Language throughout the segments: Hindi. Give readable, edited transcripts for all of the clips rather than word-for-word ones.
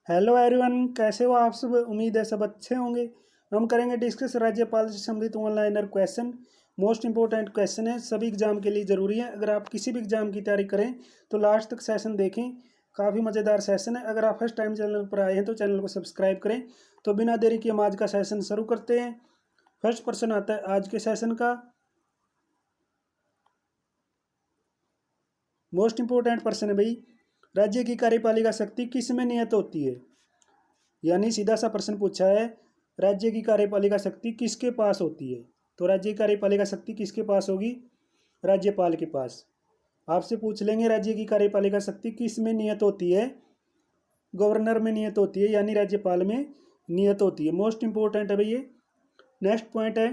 हेलो एवरीवन, कैसे हो आप सब। उम्मीद है सब अच्छे होंगे। हम करेंगे डिस्कस राज्यपाल से संबंधित one-liner question. Most important question है, सभी एग्जाम के लिए ज़रूरी है। अगर आप किसी भी एग्जाम की तैयारी करें तो लास्ट तक सेशन देखें, काफ़ी मज़ेदार सेशन है। अगर आप फर्स्ट टाइम चैनल पर आए हैं तो चैनल को सब्सक्राइब करें। तो बिना देरी के हम आज का सेशन शुरू करते हैं। फर्स्ट प्रश्न आता है आज के सेशन का। मोस्ट इंपॉर्टेंट प्रश्न है भाई, राज्य की कार्यपालिका शक्ति किस में नियत होती है। यानी सीधा सा प्रश्न पूछा है, राज्य की कार्यपालिका शक्ति किसके पास होती है। तो राज्य की कार्यपालिका शक्ति किसके पास होगी, राज्यपाल के पास। आपसे पूछ लेंगे राज्य की कार्यपालिका शक्ति किस में नियत होती है, गवर्नर में नियत होती है, यानी राज्यपाल में नियत होती है। मोस्ट इंपोर्टेंट है भाई ये। नेक्स्ट पॉइंट है,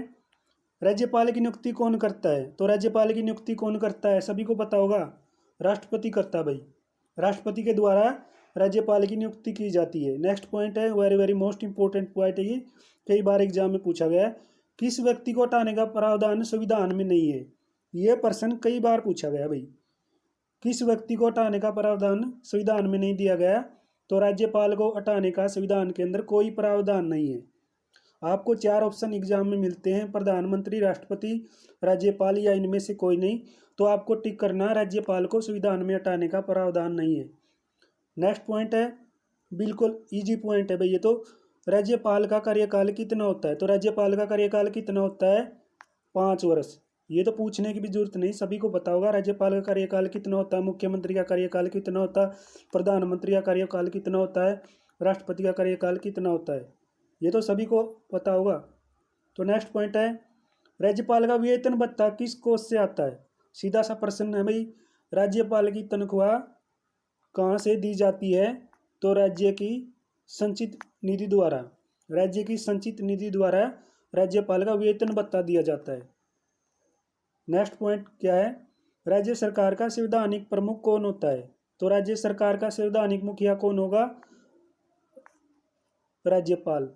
राज्यपाल की नियुक्ति कौन करता है। तो राज्यपाल की नियुक्ति कौन करता है, सभी को पता होगा, राष्ट्रपति करता है भाई। राष्ट्रपति के द्वारा राज्यपाल की नियुक्ति की जाती है। नेक्स्ट पॉइंट है, very very most important point है ये, कई बार एग्जाम में पूछा गया है। किस व्यक्ति को हटाने का प्रावधान संविधान में नहीं है। ये प्रश्न कई बार पूछा गया भाई, किस व्यक्ति को हटाने का प्रावधान संविधान में नहीं दिया गया। तो राज्यपाल को हटाने का संविधान के अंदर कोई प्रावधान नहीं है। आपको चार ऑप्शन एग्जाम में मिलते हैं, प्रधानमंत्री, राष्ट्रपति, राज्यपाल या इनमें से कोई नहीं। तो आपको टिक करना, राज्यपाल को संविधान में हटाने का प्रावधान नहीं है। नेक्स्ट पॉइंट है, बिल्कुल इजी पॉइंट है भाई ये तो, राज्यपाल का कार्यकाल कितना होता है। तो राज्यपाल का कार्यकाल कितना होता है, 5 वर्ष। ये तो पूछने की भी जरूरत नहीं, सभी को पता होगा राज्यपाल का कार्यकाल कितना होता है, मुख्यमंत्री का कार्यकाल कितना होता है, प्रधानमंत्री का कार्यकाल कितना होता है, राष्ट्रपति का कार्यकाल कितना होता है, ये तो सभी को पता होगा। तो नेक्स्ट पॉइंट है, राज्यपाल का वेतन भत्ता किस कोष से आता है। सीधा सा प्रश्न है भाई, राज्यपाल की तनख्वाह कहाँ से दी जाती है। तो राज्य की संचित निधि द्वारा, राज्य की संचित निधि द्वारा राज्यपाल का वेतन भत्ता दिया जाता है। नेक्स्ट पॉइंट क्या है, राज्य सरकार का संवैधानिक प्रमुख कौन होता है। तो राज्य सरकार का संवैधानिक मुखिया कौन होगा, राज्यपाल।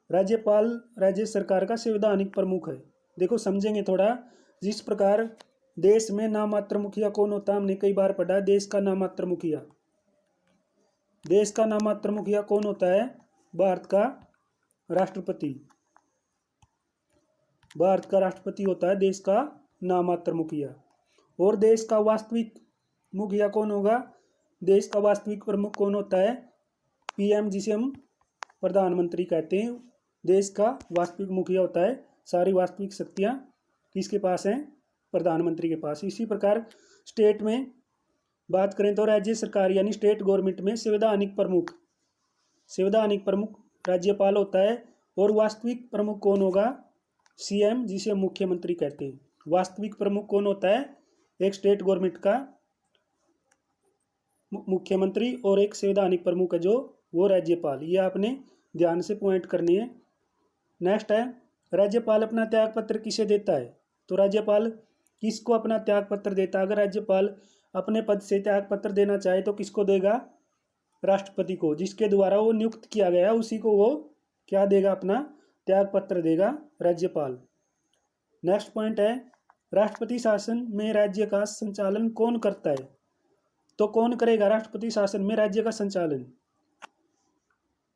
राज्यपाल राज्य सरकार का संवैधानिक प्रमुख है। देखो समझेंगे थोड़ा, जिस प्रकार देश में नाममात्र मुखिया कौन होता है, हमने कई बार पढ़ा, देश का नाममात्र मुखिया। देश का नाममात्र मुखिया कौन होता है, भारत का राष्ट्रपति। भारत का राष्ट्रपति होता है देश का नाममात्र मुखिया। और देश का वास्तविक मुखिया कौन होगा, देश का वास्तविक प्रमुख कौन होता है, पीएम, जिसे हम प्रधानमंत्री कहते हैं। देश का वास्तविक मुखिया होता है, सारी वास्तविक शक्तियां किसके पास हैं, प्रधानमंत्री के पास। इसी प्रकार स्टेट में बात करें तो राज्य सरकार यानी स्टेट गवर्नमेंट में संवैधानिक प्रमुख राज्यपाल होता है। और वास्तविक प्रमुख कौन होगा, सीएम, जिसे मुख्यमंत्री कहते हैं। वास्तविक प्रमुख कौन होता है, एक स्टेट गवर्नमेंट का मुख्यमंत्री और एक संवैधानिक प्रमुख है जो वो राज्यपाल। ये आपने ध्यान से पॉइंट करनी है। नेक्स्ट है, राज्यपाल अपना त्याग पत्र किसे देता है। तो राज्यपाल किसको अपना त्याग पत्र देता है। अगर राज्यपाल अपने पद से त्याग पत्र देना चाहे तो किसको देगा, राष्ट्रपति को, जिसके द्वारा वो नियुक्त किया गया उसी को वो क्या देगा, अपना त्याग पत्र देगा राज्यपाल। नेक्स्ट पॉइंट है, राष्ट्रपति शासन में राज्य का संचालन कौन करता है। तो कौन करेगा राष्ट्रपति शासन में राज्य का संचालन।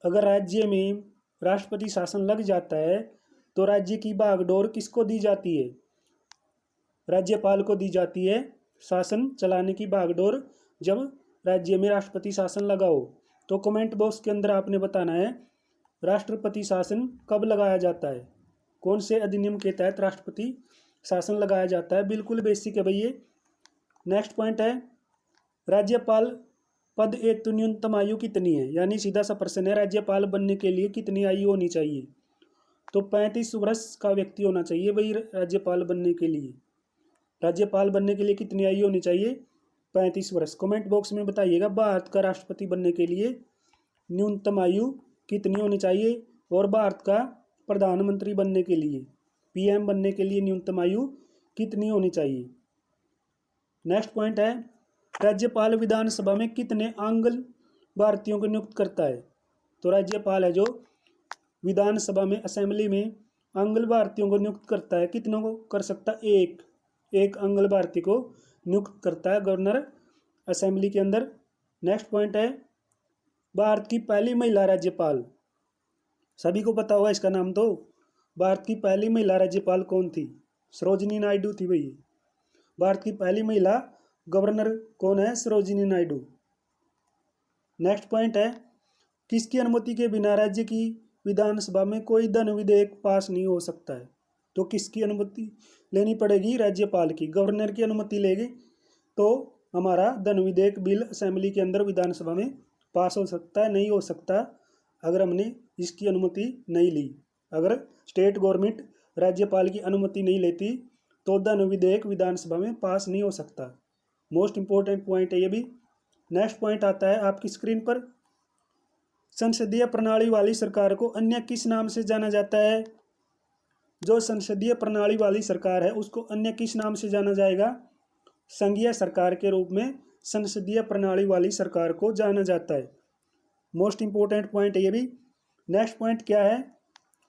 अगर राज्य में राष्ट्रपति शासन लग जाता है तो राज्य की बागडोर किसको दी जाती है, राज्यपाल को दी जाती है। शासन चलाने की बागडोर जब राज्य में राष्ट्रपति शासन लगा हो। तो कमेंट बॉक्स के अंदर आपने बताना है, राष्ट्रपति शासन कब लगाया जाता है, कौन से अधिनियम के तहत राष्ट्रपति शासन लगाया जाता है। बिल्कुल बेसिक है भाई ये। नेक्स्ट पॉइंट है, राज्यपाल पद हेतु न्यूनतम आयु कितनी है। यानी सीधा सा प्रश्न है, राज्यपाल बनने के लिए कितनी आयु होनी चाहिए। तो 35 वर्ष का व्यक्ति होना चाहिए भाई राज्यपाल बनने के लिए। राज्यपाल बनने के लिए कितनी आयु होनी चाहिए, 35 वर्ष। कमेंट बॉक्स में बताइएगा, भारत का राष्ट्रपति बनने के लिए न्यूनतम आयु कितनी होनी चाहिए। और भारत का प्रधानमंत्री बनने के लिए, पीएम बनने के लिए न्यूनतम आयु कितनी होनी चाहिए। नेक्स्ट पॉइंट है, राज्यपाल विधानसभा में कितने आंगल भारतीयों को नियुक्त करता है। तो राज्यपाल है जो विधानसभा में, असेंबली में आंगल भारतीयों को नियुक्त करता है। कितनों को कर सकता है, एक आंगल भारतीय को नियुक्त करता है गवर्नर असेंबली के अंदर। नेक्स्ट पॉइंट है, भारत की पहली महिला राज्यपाल, सभी को पता होगा इसका नाम तो। भारत की पहली महिला राज्यपाल कौन थी? सरोजिनी नायडू थी भाई। भारत की पहली महिला गवर्नर कौन है? सरोजिनी नायडू। नेक्स्ट पॉइंट है, किसकी अनुमति के बिना राज्य की विधानसभा में कोई धन विधेयक पास नहीं हो सकता है? तो किसकी अनुमति लेनी पड़ेगी? राज्यपाल की। गवर्नर की अनुमति लेगी तो हमारा धन विधेयक बिल असेंबली के अंदर विधानसभा में पास हो सकता है, नहीं हो सकता अगर हमने इसकी अनुमति नहीं ली। अगर स्टेट गवर्नमेंट राज्यपाल की अनुमति नहीं लेती तो धन विधेयक विधानसभा में पास नहीं हो सकता। मोस्ट इंपॉर्टेंट पॉइंट है ये भी। नेक्स्ट पॉइंट आता है आपकी स्क्रीन पर, संसदीय प्रणाली वाली सरकार को अन्य किस नाम से जाना जाता है? जो संसदीय प्रणाली वाली सरकार है उसको अन्य किस नाम से जाना जाएगा? संघीय सरकार के रूप में संसदीय प्रणाली वाली सरकार को जाना जाता है। मोस्ट इंपोर्टेंट पॉइंट है ये भी। नेक्स्ट पॉइंट क्या है?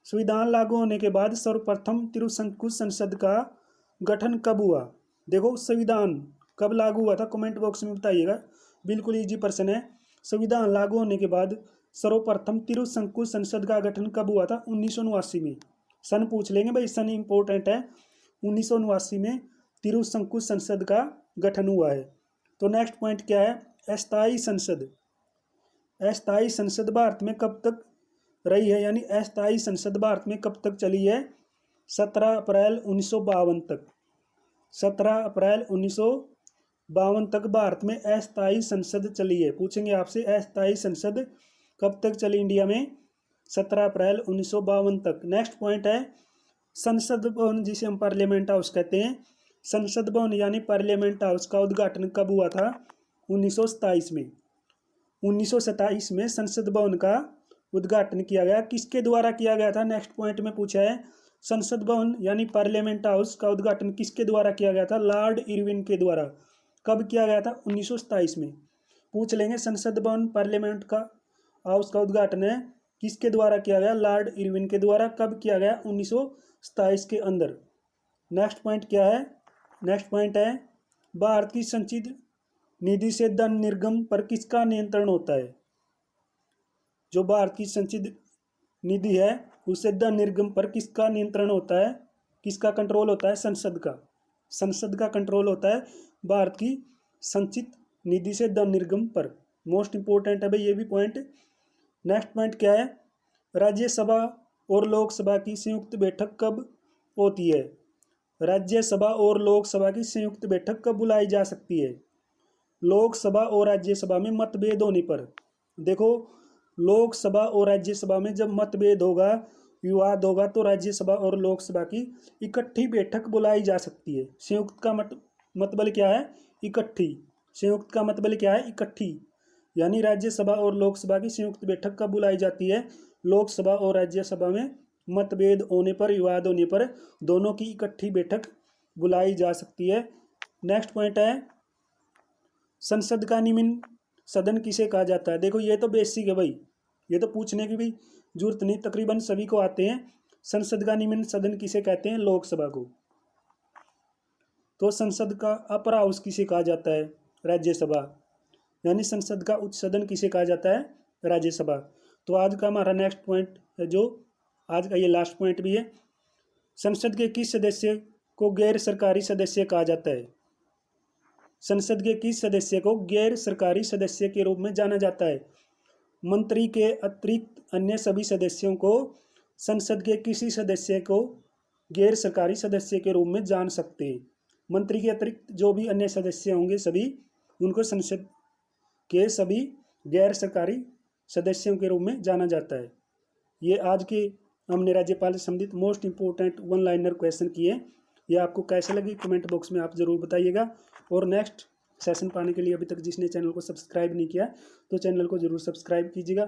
संविधान लागू होने के बाद सर्वप्रथम त्रिसंकुल संसद का गठन कब हुआ? देखो संविधान कब लागू हुआ था, कमेंट बॉक्स में बताइएगा। बिल्कुल इजी प्रश्न है। संविधान लागू होने के बाद सर्वप्रथम त्रिसंकुल संसद का गठन कब हुआ था? 1979 में। सन पूछ लेंगे भाई, सन इंपॉर्टेंट है। 1979 में त्रिसंकुल संसद का गठन हुआ है। तो नेक्स्ट पॉइंट क्या है? अस्थायी संसद। अस्थायी संसद भारत में कब तक रही है, यानी अस्थायी संसद भारत में कब तक चली है? 17 अप्रैल 1952 तक। 17 अप्रैल 1952 तक भारत में अस्थायी संसद चली है। पूछेंगे आपसे अस्थायी संसद कब तक चली इंडिया में? 17 अप्रैल 1952 तक। नेक्स्ट पॉइंट है संसद भवन, जिसे हम पार्लियामेंट हाउस कहते हैं। संसद भवन यानी पार्लियामेंट हाउस का उद्घाटन कब हुआ था? 1927 में। 1927 में संसद भवन का उद्घाटन किया गया। किसके द्वारा किया गया था? नेक्स्ट पॉइंट में पूछा है संसद भवन यानी पार्लियामेंट हाउस का उद्घाटन किसके द्वारा किया गया था? लॉर्ड इरविन के द्वारा। कब किया गया था? 1927 में। पूछ लेंगे संसद भवन पार्लियामेंट का हाउस का उद्घाटन है किसके द्वारा किया गया? लॉर्ड इरविन के द्वारा। कब किया गया? 1927 के अंदर। नेक्स्ट पॉइंट क्या है? नेक्स्ट पॉइंट है भारत की संचित निधि से धन निर्गम पर किसका नियंत्रण होता है? जो भारत की संचित निधि है उससे धन निर्गम पर किसका नियंत्रण होता है? किसका कंट्रोल होता है? संसद का। संसद का कंट्रोल होता है भारत की संचित निधि से धन निर्गम पर। मोस्ट इंपोर्टेंट है भाई ये भी पॉइंट। नेक्स्ट पॉइंट क्या है? राज्यसभा और लोकसभा की संयुक्त बैठक कब होती है? राज्यसभा और लोकसभा की संयुक्त बैठक कब बुलाई जा सकती है? लोकसभा और राज्यसभा में मतभेद होने पर। देखो लोकसभा और राज्यसभा में जब मतभेद होगा, विवाद होगा, तो राज्यसभा और लोकसभा की इकट्ठी बैठक बुलाई जा सकती है। संयुक्त का मतलब क्या है? इकट्ठी। संयुक्त का मतलब क्या है? इकट्ठी। यानी राज्यसभा और लोकसभा की संयुक्त बैठक कब बुलाई जाती है? लोकसभा और राज्यसभा में मतभेद होने पर, विवाद होने पर दोनों की इकट्ठी बैठक बुलाई जा सकती है। नेक्स्ट पॉइंट है संसद का निम्न सदन किसे कहा जाता है? देखो ये तो बेसिक है भाई, ये तो पूछने की भी जरूरत नहीं, तकरीबन सभी को आते हैं। संसद का निम्न सदन किसे कहते हैं? लोकसभा को। तो संसद का अपर हाउस किसे कहा जाता है? राज्यसभा। यानी संसद का उच्च सदन किसे कहा जाता है? राज्यसभा। तो आज का हमारा नेक्स्ट पॉइंट है, जो आज का ये लास्ट पॉइंट भी है, संसद के किस सदस्य को गैर सरकारी सदस्य कहा जाता है? संसद के किस सदस्य को गैर सरकारी सदस्य के रूप में जाना जाता है? मंत्री के अतिरिक्त अन्य सभी सदस्यों को संसद के किसी सदस्य को गैर सरकारी सदस्य के रूप में जान सकते हैं। मंत्री के अतिरिक्त जो भी अन्य सदस्य होंगे सभी, उनको संसद के सभी गैर सरकारी सदस्यों के रूप में जाना जाता है। ये आज के हमने राज्यपाल से संबंधित most important one liner question किए। ये आपको कैसे लगे कमेंट बॉक्स में आप ज़रूर बताइएगा। और नेक्स्ट सेशन पाने के लिए अभी तक जिसने चैनल को सब्सक्राइब नहीं किया तो चैनल को ज़रूर सब्सक्राइब कीजिएगा